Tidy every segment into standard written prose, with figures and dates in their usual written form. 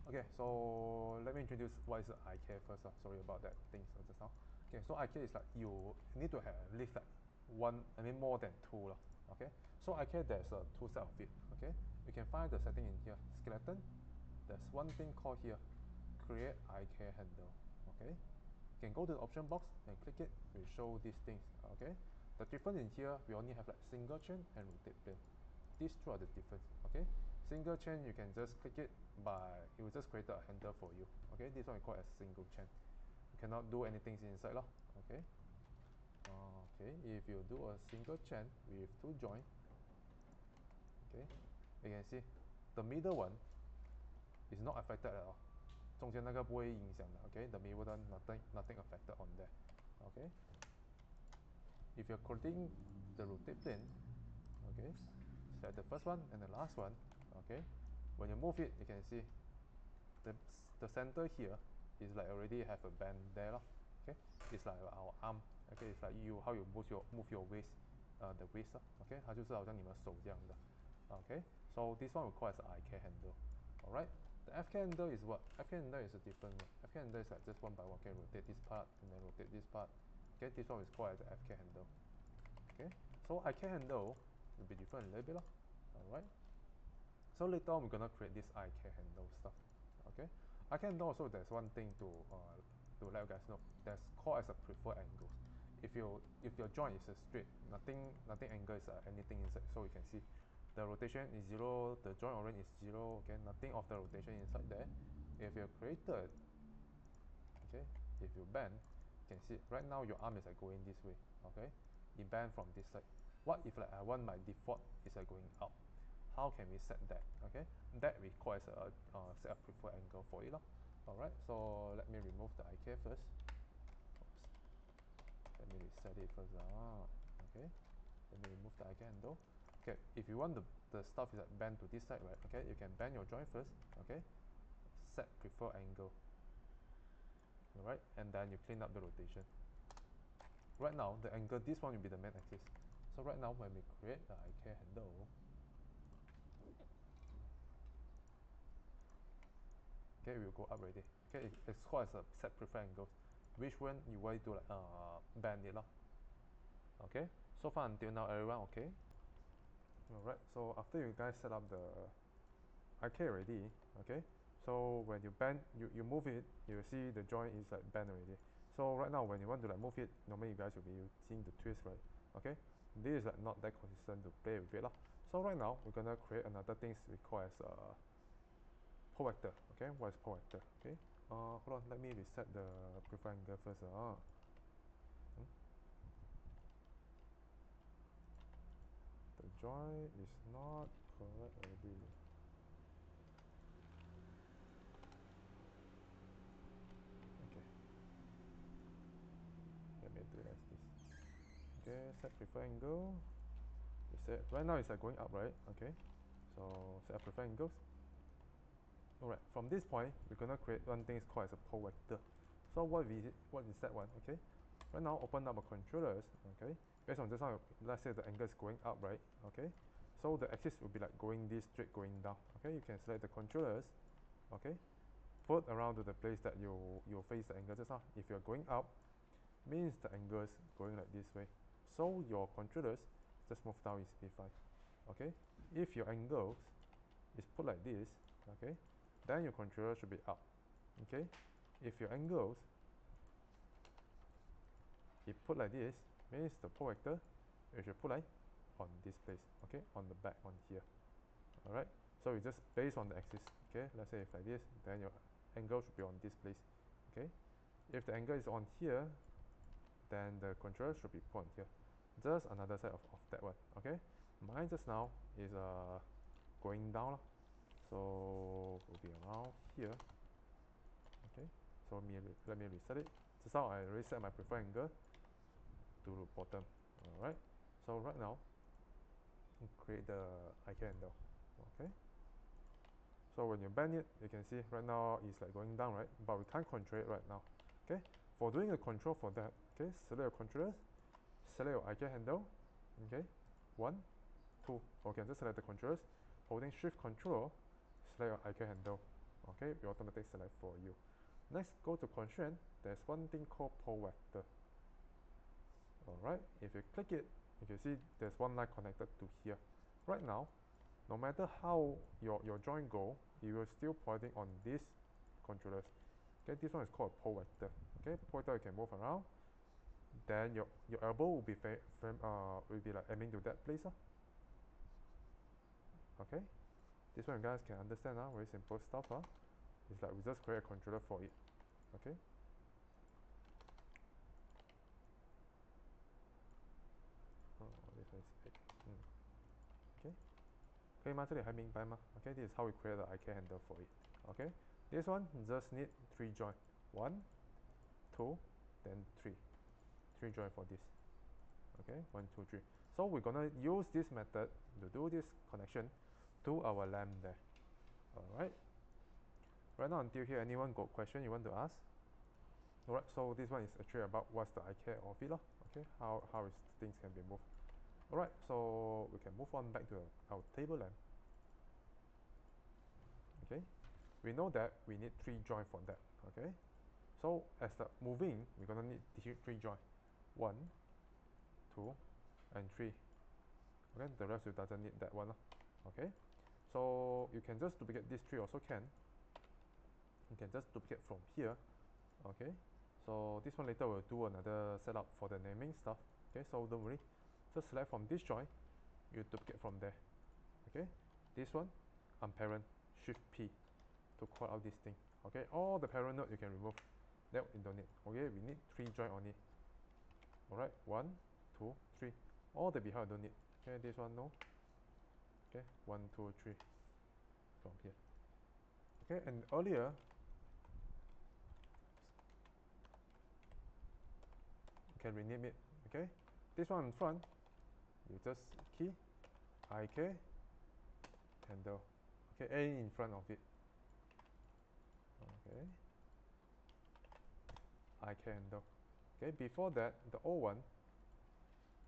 Okay, so let me introduce what is IK first. Sorry about that thing just now. Okay, so IK is like you need to have at least like one, more than two. Okay, so IK there's two set of it. Okay, you can find the setting in here, skeleton. There's one thing called here, create IK handle. Okay, you can go to the option box and click it, will show these things. Okay, the difference in here, we only have like single chain and rotate plane. These two are the difference. Okay, single chain you can just click it by it will just create a handle for you. Okay, this one we call as single chain. You cannot do anything inside lah. Okay, okay, if you do a single chain with two join, okay, you can see the middle one is not affected at all. 中间那个不会影响的。Okay, the middle one nothing affected on there. Okay, if you're creating the rotate plane, okay, select the first one and the last one. Okay, when you move it, you can see the center here is like already have a bend there. Okay, it's like our arm. Okay, it's like how you move your waist, the waist. Okay, 它就是好像你们手这样的。Okay, so this one we call as IK handle. Alright, the FK handle is what? FK handle is a different one. FK handle is like just one by one. Okay, rotate this part and then rotate this part. Okay, this one is called as the FK handle. Okay, so IK handle will be different a little bit. Alright, so later on we're gonna create this IK handle stuff. Okay, IK handle also there's one thing to let you guys know. That's called as a preferred angles. If your joint is straight, nothing angle is anything inside. So you can see the rotation is 0, the joint orient is 0. Okay, nothing of the rotation inside there. If you created, okay, if you bend, you can see right now your arm is like going this way. Okay, you bend from this side. What if like I want my default is like going out? How can we set that? Okay, that requires a set of preferred angle for it. Alright, so let me remove the IK first. Oops. Let me reset it first. Okay, let me remove the IK handle. Okay, if you want the stuff is like bend to this side, right? Okay, you can bend your joint first. Okay, set preferred angle. Alright, and then you clean up the rotation. Right now, the angle, this one will be the main axis. So right now, when we create the IK handle, okay, we'll go up already. Okay, it's called as a set preferred angles. Which one you want to like bend it? Okay, so far until now, everyone okay? Alright, so after you guys set up the IK already, okay, so when you bend, you move it, you see the joint is like bent already. So right now when you want to like move it, normally you guys will be using the twist, right? Okay, this is like not that consistent to play with it. So right now we're gonna create another thing we call as pole vector. Okay, what is pole vector? Okay, hold on, let me reset the preferred angle first. The joint is not correct already. Okay, let me do it as this. Okay, set preferred angle. Set right now it's like going up, right? Okay, so set preferred angles. Alright, from this point we're gonna create one thing called as a pole vector. So what is that one? Okay, right now open up a controllers. Okay, based on just now, let's say the angle is going up, right? Okay, so the axis will be like going this straight, going down. Okay, you can select the controllers. Okay, put around to the place that you face the angle just now. If you're going up, means the angle is going like this way. So your controllers just move down is B5. Okay, if your angle is put like this, okay, then your controller should be up. Okay, if your angles is put like this, means the pole vector you should put like on this place. Okay, on the back, on here. Alright, so you just based on the axis. Okay, let's say if like this, then your angle should be on this place. Okay, if the angle is on here, then the controller should be put on here. Just another side of that one. Okay, mine just now is going down, so will be around here. Okay, so let me reset it. Just now I reset my preferred angle to the bottom. Alright, so right now create the IK handle. Okay, so when you bend it, you can see right now it's like going down, right? But we can't control it right now. Okay, for doing a control for that, okay, select your controllers, select your IK handle. Okay, 1, 2. Okay, just select the controllers, holding shift control, select your IK handle. Okay, we automatically select for you. Next, go to constraint. There's one thing called pole vector. Alright, if you click it, you can see there's one line connected to here. Right now, no matter how your joint go, it will still pointing on this controllers. Okay, this one is called pole vector. Okay, pole vector you can move around. Then your elbow will be like aiming to that place. Okay, this one you guys can understand. Very simple stuff. It's like we just create a controller for it. Okay. Oh, this one is 8. Okay. 可以吗？这里还明白吗 ？Okay, this is how we create the IK handle for it. Okay, this one just need 3 join. 1, 2, then 3. 3 join for this. Okay, 1, 2, 3. So we're gonna use this method to do this connection to our lamp there. Alright. Right now until here, anyone got question you want to ask? Alright, so this one is actually about what's the IK of it. Okay, how is things can be moved. Alright, so we can move on back to our table lamp. Okay, we know that we need 3 join for that. Okay, so as the moving, we're gonna need 3 join. 1, 2, and 3. Okay, the rest you doesn't need that one. Okay, so you can just duplicate these 3 also can. You can just duplicate from here. Okay, so this one later we'll do another setup for the naming stuff. Okay, so don't worry, just select from this joint, you duplicate from there. Okay, this one, unparent, shift P to call out this thing. Okay, all the parent node you can remove, that you don't need. Okay, we need 3 joint on it. Alright, 1, 2, 3. All the behind don't need. Okay, this one no. Okay, 1, 2, 3 from here. Okay, and earlier you can rename it. Okay, this one in front, you just key IK handle. Okay, A in front of it. Okay, IK handle. Okay, before that, the old one,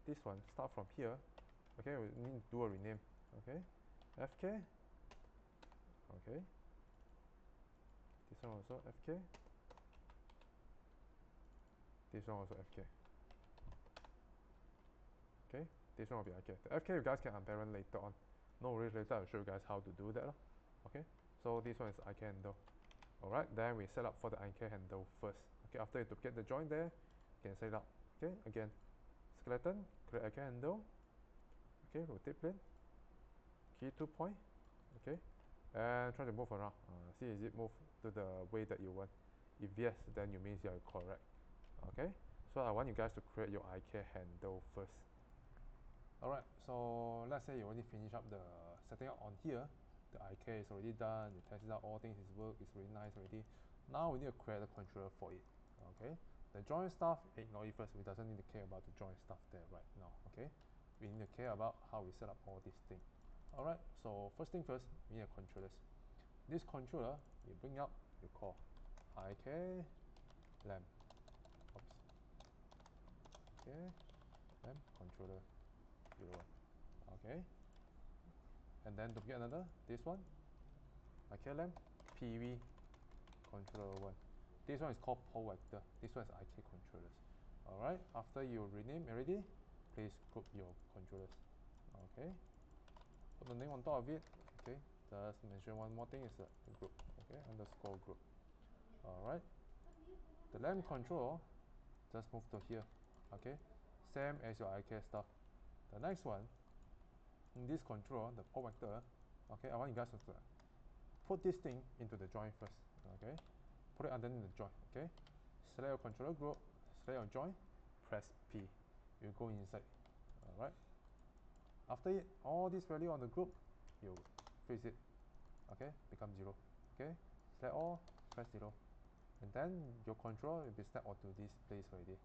this one, start from here. Okay, we need to do a rename. Okay, FK. Okay, this one also FK. This one also FK. Okay, this one will be IK. The FK you guys can unparent later on. No worries, later I'll show you guys how to do that. Okay, so this one is IK handle. Alright, then we set up for the IK handle first. Okay, after you duplicate the joint there, you can set it up. Okay, again, skeleton, create IK handle. Okay, rotate plane, key 2 point. Okay, and try to move around. See is it move to the way that you want. If yes, then you means you are correct. Okay, so I want you guys to create your IK handle first. Alright, so let's say you already finish up the setting up on here. The IK is already done, you tested out all things, it's work, it's really nice already. Now we need to create a controller for it. Okay, the join stuff, ignore it first, we doesn't need to care about the join stuff there right now. Okay, we need to care about how we set up all these things. Alright, so first thing first, we need a controllers. This controller, you bring up, you call IK lamp. Oops. Okay, lamp controller 01. Okay, and then to get another, this one, IK lamp PV controller 1. This one is called pole vector. This one is IK controllers. Alright, after you rename already, please group your controllers. Okay, put the name on top of it. Okay, just mention one more thing is a group. Okay, underscore group. Alright, the lamp control, just move to here. Okay, same as your IK stuff. The next one, in this control, the pole vector, okay, I want you guys to put this thing into the joint first. Okay, put it underneath the joint. Okay, select your controller group, select your joint, press P. You go inside. Alright, after it, all this value on the group, you freeze it. Okay, become 0. Okay, select all, press 0. And then your control will be snapped onto this place already.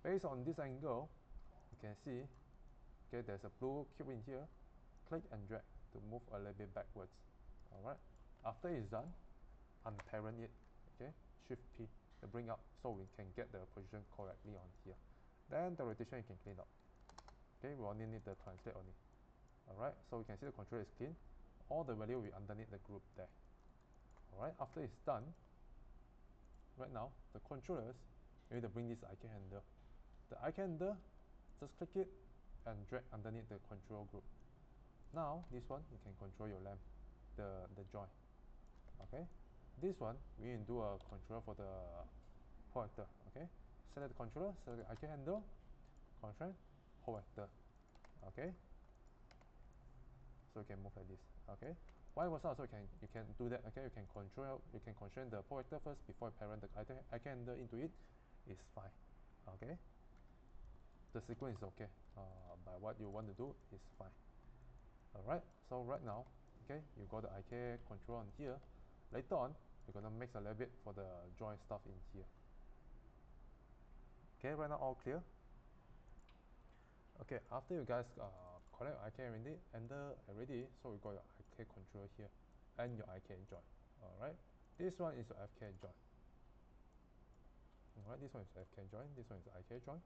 Based on this angle, you can see, okay, there's a blue cube in here. Click and drag to move a little bit backwards. Alright, after it's done, unparent it. Okay, shift P to bring up so we can get the position correctly on here. Then the rotation you can clean up. Okay, we only need the translate on it. Alright, so you can see the controller is clean. All the value will be underneath the group there. Alright, after it's done, right now, the controllers, you need to bring this IK handle. The IK handle, just click it and drag underneath the control group. Now, this one, you can control your lamp, the joint. Okay, this one, we need to do a controller for the pointer. Okay, select the controller, select the IK handle, constraint, pointer. Okay, so you can move like this. Okay, why was also you can do that. Okay, you can constrain the pointer first before you parent the IK handle into it. It's fine. Okay, the sequence is okay. By what you want to do is fine. Alright, so right now, okay, you got the IK control on here. Later on, we're gonna mix a little bit for the joint stuff in here. Okay, right now all clear. Okay, after you guys connect IK already, so we got your IK control here and your IK joint. Alright, this one is your FK joint. Alright, this one is FK joint, this one is IK joint.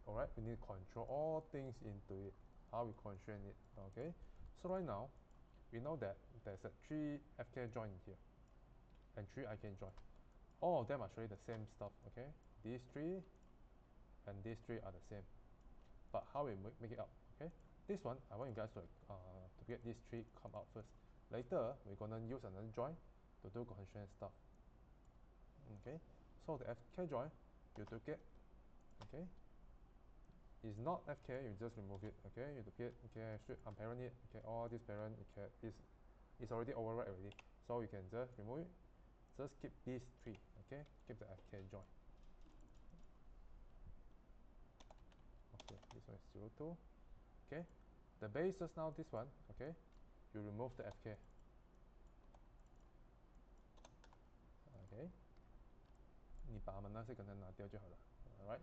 Alright, we need to control all things into it, how we constrain it. Okay, so right now, we know that there's a 3 FK joint here and 3 IK joint. All of them are showing the same stuff, okay? These 3 and these 3 are the same. But how we make it up, okay? This one, I want you guys to get these 3 come out first. Later, we're gonna use another joint to do constraint stuff. Okay, so the FK joint, you took it, okay? It's not FK, you just remove it, okay? You took it, okay, should unparent it, okay, all this parent, okay, is already override already. So you can just remove it. Just keep these 3, okay? Keep the FK joint. Okay, this one is 0, 2. Okay, the base just now, this one, okay? You remove the FK. Okay, 你把它们那些可能拿掉就好了. Alright.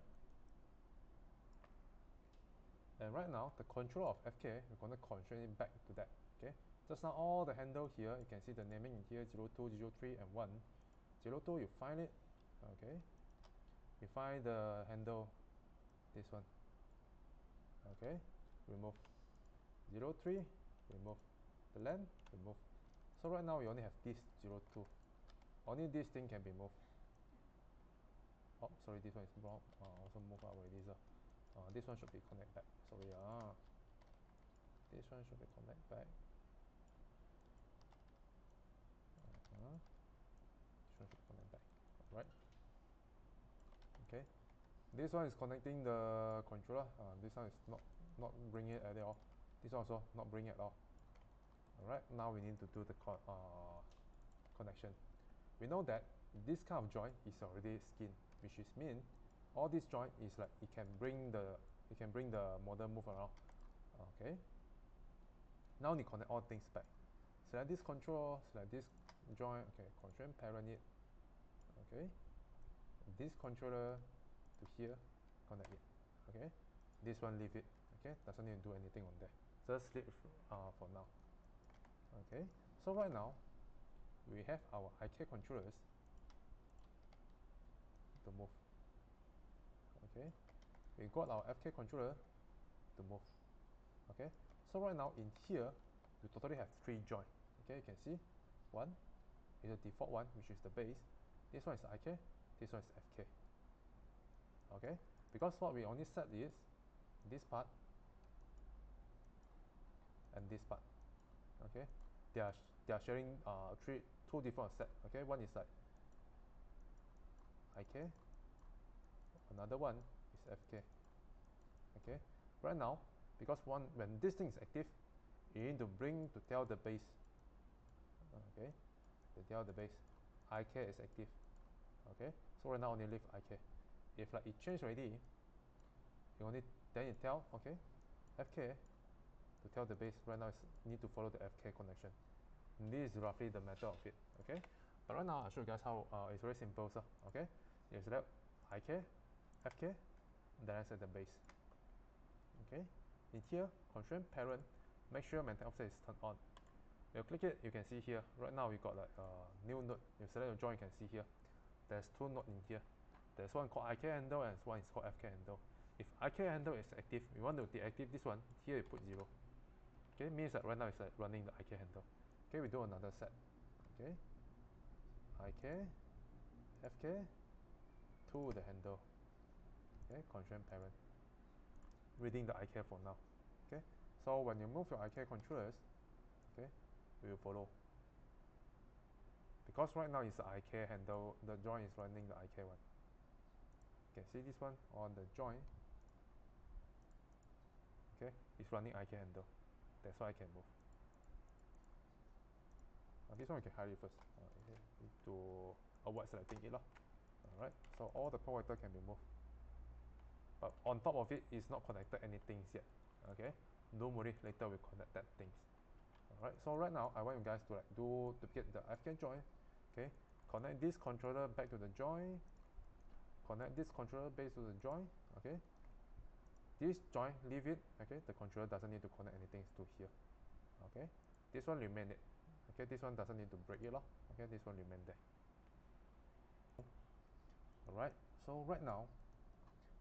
And right now, the control of FK, we're going to constrain it back to that. Okay, just now all the handle here, you can see the naming in here 0, 2, 0, 3, and 1. 0, 2, you find it. Okay, you find the handle, this one. Okay, remove. 0, 3, remove. The lamp, remove. So right now we only have this 0, 2. Only this thing can be moved. Oh, sorry, this one is wrong. Also move out already. So this one should be connect back. Sorry, this one should be connect back. This one should connect back. Right. Okay. This one is connecting the controller. This one is not bringing it at all. This one also not bringing it at all. Alright, now we need to do the connection. We know that this kind of joint is already skin, which is mean all this joint is like it can bring the model move around. Okay. Now we connect all things back. Select this control, select this joint. Okay, constraint parent it. Okay. This controller to here, connect it. Okay. This one leave it. Okay, doesn't need to do anything on there. Just leave for now. Okay. So right now, we have our IK controllers to move. Okay, we got our FK controller to move. Okay, so right now in here, we totally have 3 joints. Okay, you can see one is the default one, which is the base. This one is IK, this one is FK. Okay, because what we only set is this part and this part. Okay, they are sharing two different sets. Okay, one is like IK, another one is FK. Okay, right now, because when this thing is active, you need to tell the base. Okay, to tell the base IK is active. Okay, so right now only leave IK. If like it changed already, then you tell okay FK to tell the base right now need to follow the FK connection. And this is roughly the method of it. Okay, but right now I'll show you guys how it's very simple. So okay, you select IK, FK, then I set the base. Okay, in here constraint parent, make sure maintain offset is turned on. You click it, you can see here right now we got like a new node. You select your joint, you can see here there's 2 nodes in here. There's one called IK handle and one is called FK handle. If IK handle is active, we want to deactivate this one. Here you put 0. Okay, means that right now it's like running the IK handle. Okay, we do another set. okay, IK, FK to the handle, okay, constraint parent, reading the IK for now, okay. So when you move your IK controllers, okay, we will follow. Because right now it's the IK handle, the joint is running the IK one. You can see this one on the joint, okay, it's running IK handle. That's why I can move. This one we can hide it first to avoid selecting it. Alright, so all the power vector can be moved. But on top of it, it's not connected anything yet. Okay, don't worry, later we connect that things. Alright, so right now I want you guys to get the FK joint. Okay, connect this controller back to the joint. Connect this controller base to the joint. Okay, this joint, leave it. Okay, the controller doesn't need to connect anything to here. Okay, this one remain it. Okay, this one doesn't need to break it. Okay, this one remain there. Alright, so right now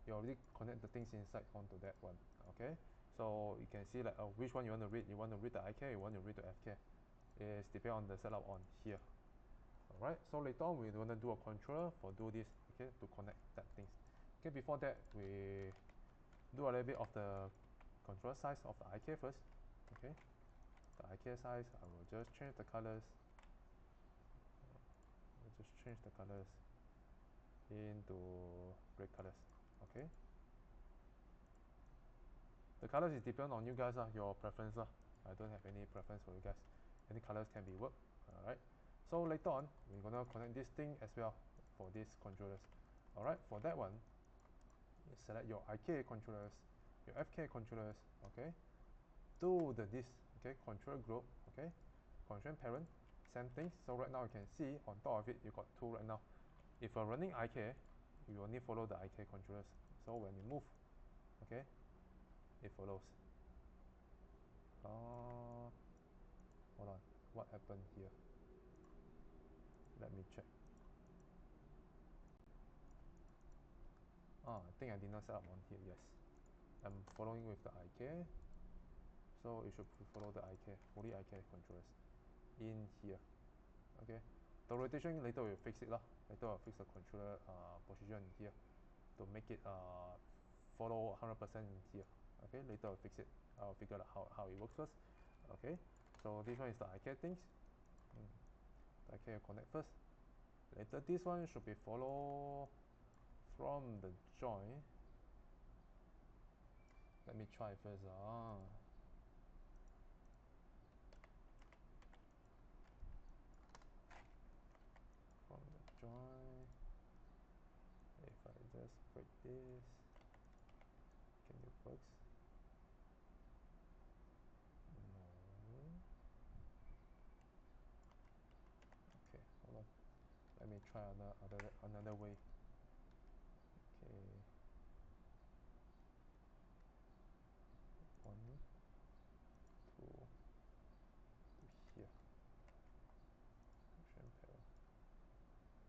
you already connect the things inside onto that one. Okay, so you can see like which one you want to read. You want to read the IK, you want to read the FK. It's depend on the setup on here. Alright, so later on we're going to do a controller for do this, okay, to connect that things. Okay, before that we do a little bit of the controller size of the IK first. Okay, the IK size, I will just change the colors. I'll just change the colors into red colors. Okay, the colors is depend on you guys, your preference. I don't have any preference for you guys. Any colors can be worked. Alright, so later on we're gonna connect this thing as well for these controllers. Alright, for that one, you select your IK controllers, your FK controllers. Okay, to this, okay, controller group. Okay, constraint parent, same thing. So right now you can see on top of it you got two right now. If you're running IK, you only follow the IK controllers. So when you move, okay, it follows. Hold on, what happened here? Let me check. I think I did not set up on here. Yes, I'm following with the IK, so it should follow the IK, only IK controllers in here. Okay, the rotation later we'll fix it. Later I'll fix the controller position here to make it follow 100% in here. Okay, later I'll fix it. I'll figure out how it works first. Okay, so this one is the IK things. The IK will connect first. Later this one should be follow from the joint. Let me try first. From the joint. If I just break this, can it works? No. Okay, hold on. Let me try another way. Okay. One, two, to here.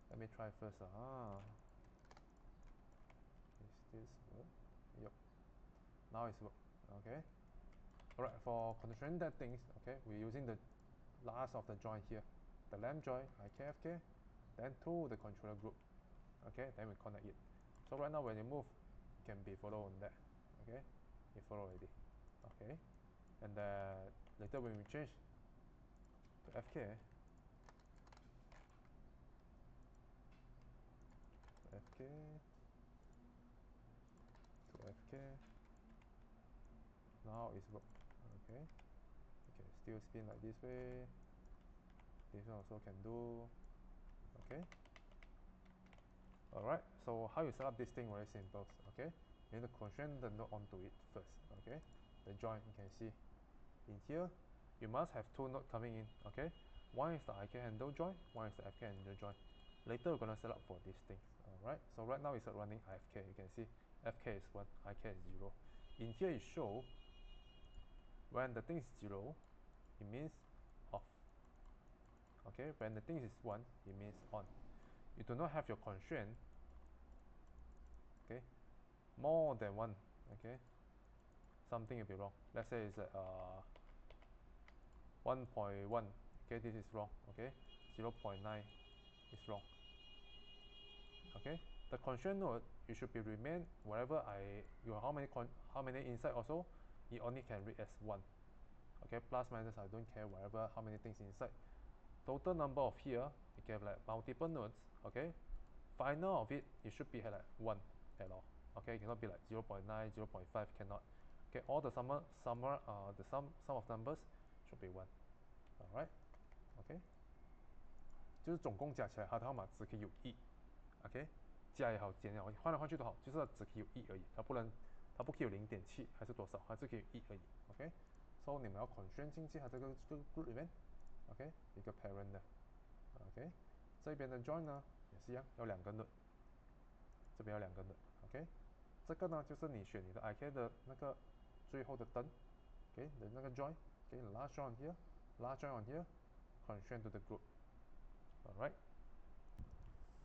Let me try first. Is this work? Yep. Now it's work. Okay. Alright, for constraint that things, okay, we're using the last of the joint here. The lamp joint, IKFK, then to the controller group. Okay, then we connect it. So right now when you move, it can be follow on that. Okay, it follow already. Okay, and later when we change to FK, FK to FK, now it's work. Okay, you can still spin like this way. This one also can do. Okay. Alright, so how you set up this thing, very simple. Okay, you need to constrain the node onto it first. Okay, the joint you can see in here, you must have two nodes coming in. Okay, one is the IK handle joint, one is the FK handle joint. Later we're gonna set up for these things. Alright, so right now it's running IFK. You can see FK is 1, IK is 0. In here it show when the thing is 0, it means off. Okay, when the thing is 1, it means on. You do not have your constraint, okay, more than 1, okay, something will be wrong. Let's say it's at 1.1, okay, this is wrong. Okay, 0.9 is wrong. Okay, the constraint node, it should be remain wherever how many inside also, it only can read as 1. Okay, plus minus I don't care, wherever how many things inside. Total number of here, you can have like multiple nodes. Okay, final of it, it should be like 1 at all. Okay, it cannot be like 0.9, 0.5, cannot. Okay, all the sum of numbers should be 1. Alright, okay， 就是总共加起来它的号码只可以有1。OK， 加也好，减也好，换来换去都好，就是它只可以有1而已，它不可以有0.7还是多少，它只可以有1而已。OK，so 你们要 constrain 进去它这个 group 里面。OK， 一个 parent 的。OK， 这边的 join 呢也是一样，要2个 node， 这边要2个 node。OK， 这个呢就是你选你的 IK 的那个最后的灯。OK， 的那个 join。OK， last join on here， last join on here， constrain to the group。Alright.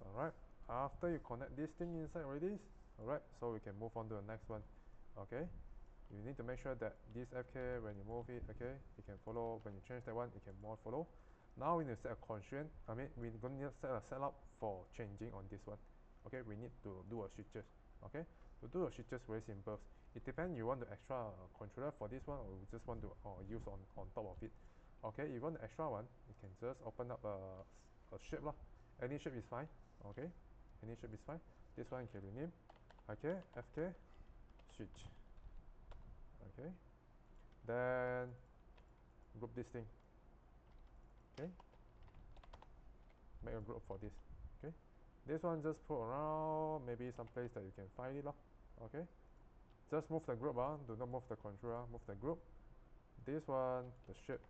Alright. After you connect this thing inside already, alright, so we can move on to the next one. Okay, you need to make sure that this FK, when you move it, okay, you can follow. When you change that one, you can more follow. Now we need to set a constraint. We're going to set a setup for changing on this one. Okay, we need to do a switches. Okay, to do a switches very simple. It depends, you want the extra controller for this one, or you just want to use on top of it. Okay, if you want the extra one, you can just open up a shape lah. Any shape is fine. Okay, any shape is fine. This one you can rename IKFK switch. Okay, then group this thing. Okay, make a group for this. Okay, this one just put around maybe some place that you can find it lah. Okay, just move the group, do not move the controller, move the group. This one, the shape,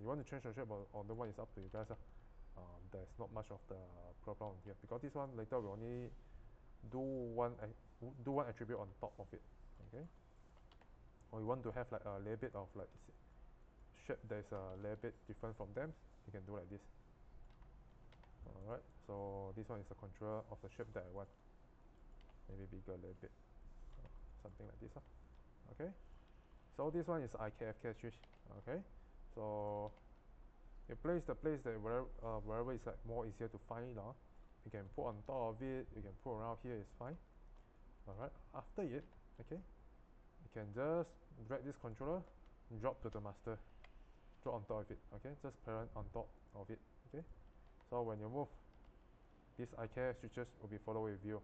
you want to change the shape or the one is up to you guys. There's not much of the problem here, because this one later we only do one attribute on top of it. Okay, or you want to have like a little bit of like shape that is a little bit different from them, you can do like this. Alright, so this one is the controller of the shape that I want, maybe bigger a little bit, something like this. Okay, so this one is IKFK switch. Okay, so you place that wherever it's like more easier to find. You can put on top of it, you can put around here, is fine. Alright, after it, okay, you can just drag this controller, drop to the master, drop on top of it. Okay, just parent on top of it. Okay, so when you move, these IK switches will be follow with you.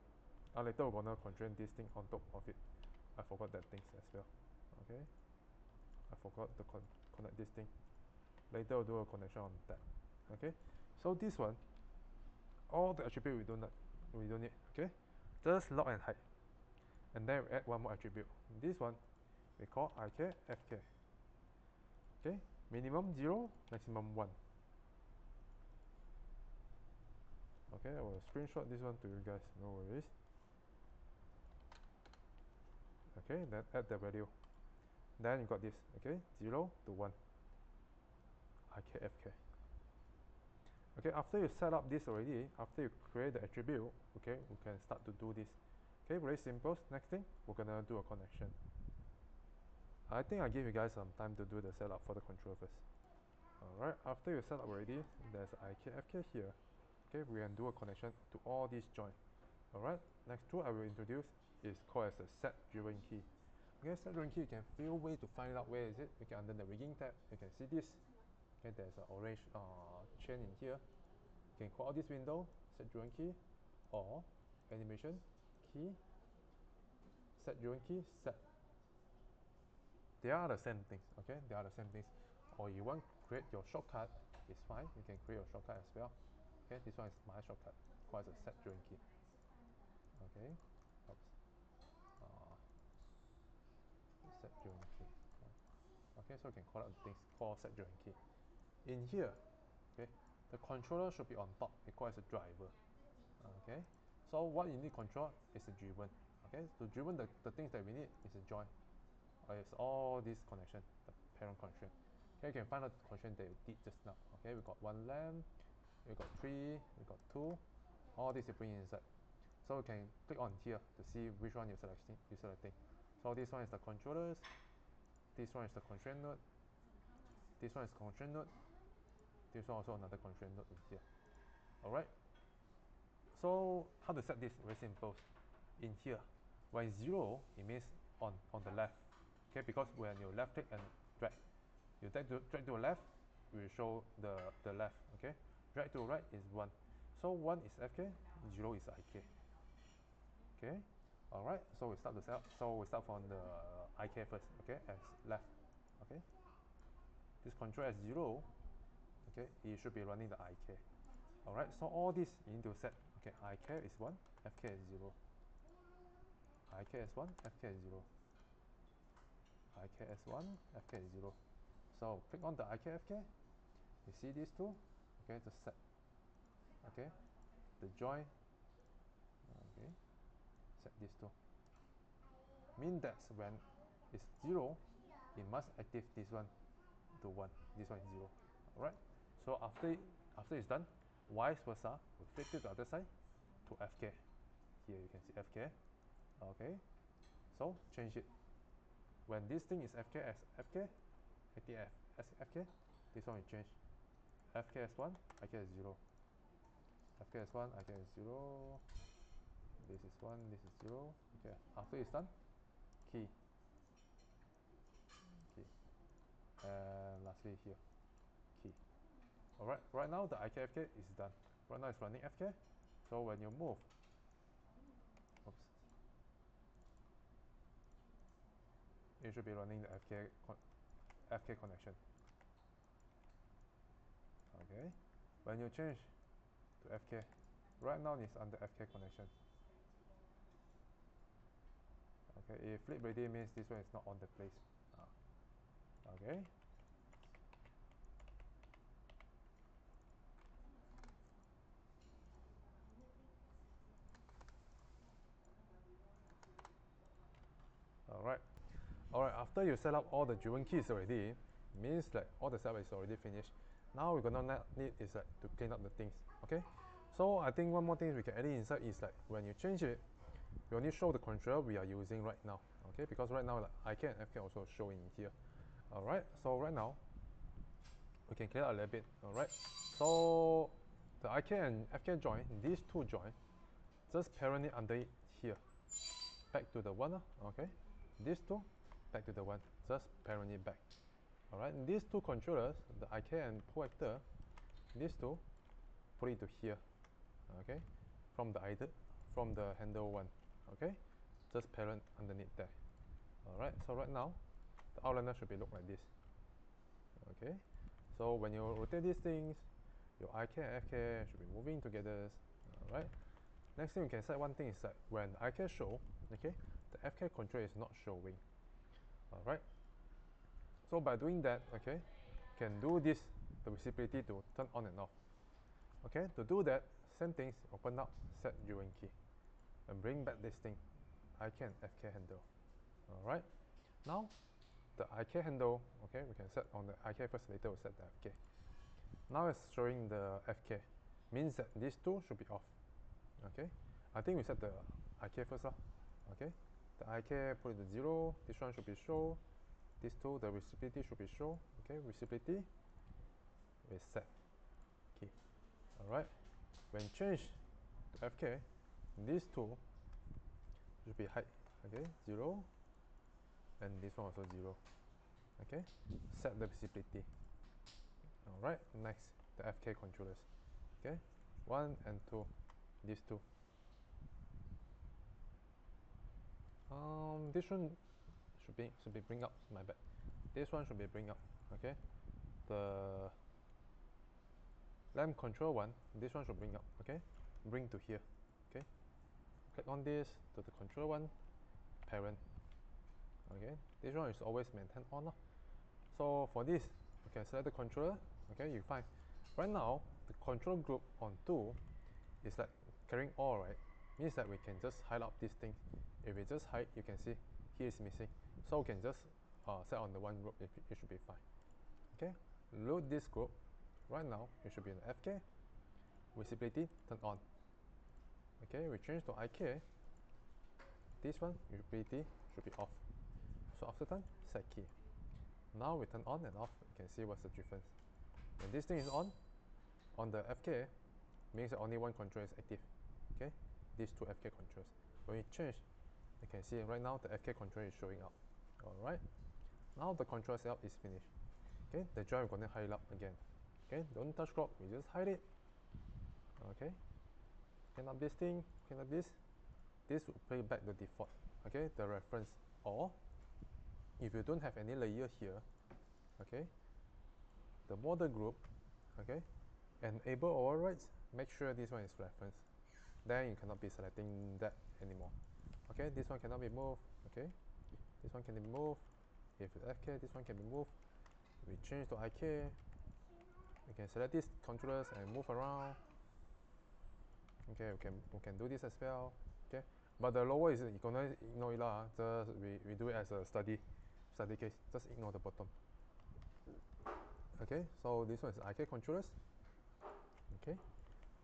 Later we're gonna constrain this thing on top of it. I forgot that things as well. Okay, I forgot to connect this thing. Later we'll do a connection on that. Okay, so this one, all the attribute we don't need. Okay, just lock and hide, and then we add one more attribute. This one we call IKFK. Okay, minimum 0, maximum 1. Okay, I will screenshot this one to you guys, no worries. Okay, then add the value. Then you got this, okay, 0 to 1. IKFK. Okay, after you set up this already, after you create the attribute, okay, we can start to do this. Okay, very simple. Next thing, we're gonna do a connection. I think I give you guys some time to do the setup for the control first. Alright, after you set up already, there's IKFK here. Okay, we can do a connection to all these joints. Alright, next tool I will introduce is called as a set driven key. Okay, set driven key, you can feel way to find out where is it. Okay, under the rigging tab, you can see this. Okay, there's an orange chain in here. You can call out this window, set driven key, or animation key, set driven key, set. They are the same things. Okay, they are the same things. Or you want to create your shortcut, it's fine. You can create your shortcut as well. Okay, this one is my shortcut, called a set driven key. Okay, oops. Set driven key. Okay, so you can call out things called set driven key. In here, okay, the controller should be on top. It calls a driver. Okay, so what you need control is the driven. Okay, to driven the things that we need is a join. It's all this connection, the parent constraint. Okay, you can find out the constraint that we did just now. Okay, we got 1 lamp, we got 3, we got 2. All this you bring inside. So you can click on here to see which one you're selecting. So this one is the controllers, this one is the constraint node, this one is constraint node, This one also another constraint node in here. Alright. So how to set this? Very simple. In here, when 0, it means on the left. Okay, because when you left click and drag, you drag to the left, we will show the left. Okay, drag to the right is 1. So 1 is FK, 0 is IK. Okay, alright. So we start to set up. So we start from the IK first. Okay, as left. Okay, this control as 0. Okay, it should be running the IK. Alright, so all this you need to set. Okay, IK is 1, FK is 0. IK is 1, FK is 0. IK is 1, FK is 0. So click on the IKFK. You see these two? Okay, to set. Okay, the join. Okay, set these two. Mean that when it's 0, it must active this one to 1. This one is 0. Alright. So after it's done, vice versa, we flip it to the other side to FK. Here you can see FK. Okay. So change it. When this thing is FK as FK, ATF as FK, this one will change. FK as 1, IK is 0. FK is 1, IK is 0. This is 1, this is 0. Okay. After it's done, key. And lastly here, key. Alright, right now the IKFK is done. Right now it's running FK. So when you move, oops, you should be running the FK connection. Okay. When you change to FK, right now it's under FK connection. Okay, if flip ready means this one is not on the place. Okay. Alright. Alright, after you set up all the driven keys already, means that all the setup is already finished. Now we're gonna need is like to clean up the things. Okay. So I think one more thing we can add inside is like when you change it, we only show the controller we are using right now. Okay, because right now like, IK and FK also showing here. Alright, so right now we can clear a little bit. Alright. So the IK and FK join, these two join, just parent it under it here. Back to the 1. Okay. These two back to the 1. Just parent it back. Alright, these two controllers, the IK and pull actor, these two put it to here. Okay, from the handle 1. Okay, just parent underneath there. Alright, so right now the outliner should be look like this. Okay, so when you rotate these things, your IK and FK should be moving together. Alright, next thing you can set one thing is that when the IK show, okay, the FK control is not showing. Alright, so by doing that, okay, can do this, the visibility to turn on and off. Okay, to do that, same things, open up, set UN key, and bring back this thing, IK and FK handle. Alright, now the IK handle, okay, we can set on the IK first, later we'll set the FK. Now it's showing the FK, means that these two should be off. Okay, I think we set the IK first. Okay, the IK put it to 0, this one should be show, these two, the visibility should be show. Okay, visibility, we set key. Alright, when change to FK, these two should be height. Okay, 0, and this one also 0. Okay, set the visibility. Alright, next the FK controllers. Okay, 1 and 2, these two. This one should be bring up. My bad. This one should be bring up. Okay, the lamp control one. This one should bring up. Okay, bring to here. Okay, click on this to the control one, parent. Okay, this one is always maintained on. So for this, you can select the controller. Okay, you find right now the control group on 2 is like carrying all, right? Means that we can just hide out this thing. If we just hide, you can see here is missing. So we can just set on the one group, it should be fine. Okay, load this group. Right now, it should be in FK. Visibility, turn on. Okay, we change to IK. This one, visibility should be off. So after time, set key. Now we turn on and off, you can see what's the difference. When this thing is on, On the FK, means that only one controller is active. Okay, these two FK controllers. When we change, you can see right now the FK controller is showing up. Alright, now the control setup is finished. Okay, the join we're going to hide it up again. Okay, don't touch clock, we just hide it. Okay, cannot this thing, cannot this. This will play back the default. Okay, the reference. Or if you don't have any layer here, okay, the model group, okay, enable overrides, make sure this one is reference. Then you cannot be selecting that anymore. Okay, this one cannot be moved. Okay, this one can be moved. If it's FK, this one can be moved. We change to IK. We can select these controllers and move around. Okay, we can do this as well. Okay, but the lower is you gonna ignore it lah. Just we do it as a study case. Just ignore the bottom. Okay, so this one is IK controllers. Okay,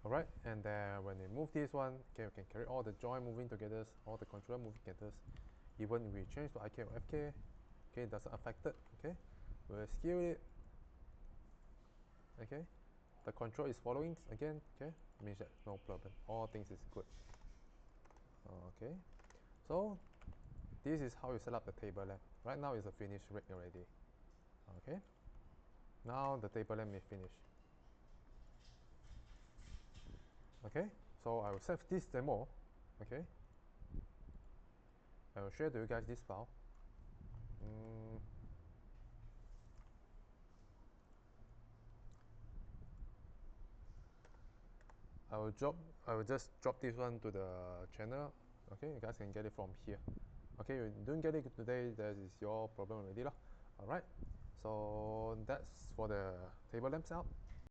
all right, and then when we move this one, okay, we can carry all the joint moving together, all the controller moving together. Even if we change to IK or FK, okay, it doesn't affect it. Okay, we'll skew it. Okay, the control is following again. Okay, means that no problem, all things is good. Okay, so this is how you set up the tableLamp. Right now is a finished rig already. Okay, now the tableLamp is finished. Okay, so I will save this demo. Okay, I will share to you guys this file. I will just drop this one to the channel. Okay, you guys can get it from here. Okay, you don't get it today, that is your problem already lah. Alright, so that's for the tableLamp setup.